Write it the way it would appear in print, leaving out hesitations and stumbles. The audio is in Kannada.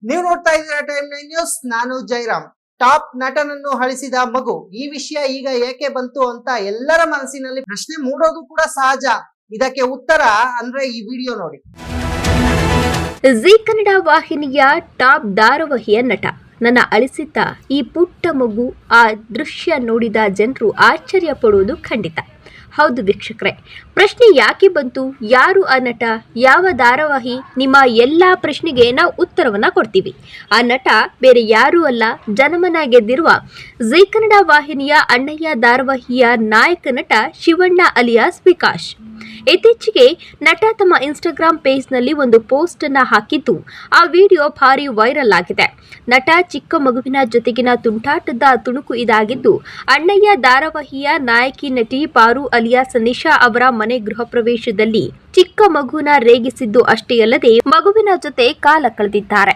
ನೀವು ನೋಡ್ತಾ ಇದ್ದೀರಾ ಟೈಮ್ 9 ನ್ಯೂಸ್. ನಾನು ಜೈರಾಮ್. ಟಾಪ್ ನಟನನ್ನು ಅಳಿಸಿದ ಮಗು, ಈ ವಿಷಯ ಈಗ ಏಕೆ ಬಂತು ಅಂತ ಎಲ್ಲರ ಮನಸ್ಸಿನಲ್ಲಿ ಪ್ರಶ್ನೆ ಮೂಡೋದು ಕೂಡ ಸಹಜ. ಇದಕ್ಕೆ ಉತ್ತರ ಅಂದ್ರೆ ಈ ವಿಡಿಯೋ ನೋಡಿ. ಜೀ ಕನ್ನಡ ವಾಹಿನಿಯ ಟಾಪ್ ಧಾರಾವಾಹಿಯ ನಟ ನನ್ನ ಅಳಿಸಿದ್ದ ಈ ಪುಟ್ಟ ಮಗು. ಆ ದೃಶ್ಯ ನೋಡಿದ ಜನರು ಆಶ್ಚರ್ಯ ಪಡುವುದು ಖಂಡಿತ. ಹೌದು ವೀಕ್ಷಕರೇ, ಪ್ರಶ್ನೆ ಯಾಕೆ ಬಂತು, ಯಾರು ಆ ನಟ, ಯಾವ ಧಾರಾವಾಹಿ, ನಿಮ್ಮ ಎಲ್ಲ ಪ್ರಶ್ನೆಗೆ ನಾವು ಉತ್ತರವನ್ನ ಕೊಡ್ತೀವಿ. ಆ ನಟ ಬೇರೆ ಯಾರೂ ಅಲ್ಲ, ಜನಮನ ಗೆದ್ದಿರುವ ಜೀ ಕನ್ನಡ ವಾಹಿನಿಯ ಅಣ್ಣಯ್ಯ ಧಾರಾವಾಹಿಯ ನಾಯಕ ನಟ ಶಿವಣ್ಣ ಅಲಿಯಾಸ್ ವಿಕಾಶ್. ಇತ್ತೀಚೆಗೆ ನಟ ತಮ್ಮ ಇನ್ಸ್ಟಾಗ್ರಾಮ್ ಪೇಜ್ನಲ್ಲಿ ಒಂದು ಪೋಸ್ಟ್ ಅನ್ನ ಹಾಕಿದ್ದು, ಆ ವಿಡಿಯೋ ಭಾರಿ ವೈರಲ್ ಆಗಿದೆ. ನಟ ಚಿಕ್ಕ ಮಗುವಿನ ಜೊತೆಗಿನ ತುಂಟಾಟದ ತುಣುಕು ಇದಾಗಿದ್ದು, ಅಣ್ಣಯ್ಯ ಧಾರಾವಾಹಿಯ ನಾಯಕಿ ನಟಿ ಪಾರು ಅಲಿಯಾಸ್ ನಿಶಾ ಅವರ ಮನೆ ಗೃಹ ಪ್ರವೇಶದಲ್ಲಿ ಚಿಕ್ಕ ಮಗುವಿನ ರೇಗಿಸಿದ್ದು ಅಷ್ಟೇ ಅಲ್ಲದೆ ಮಗುವಿನ ಜೊತೆ ಕಾಲ ಕಳೆದಿದ್ದಾರೆ.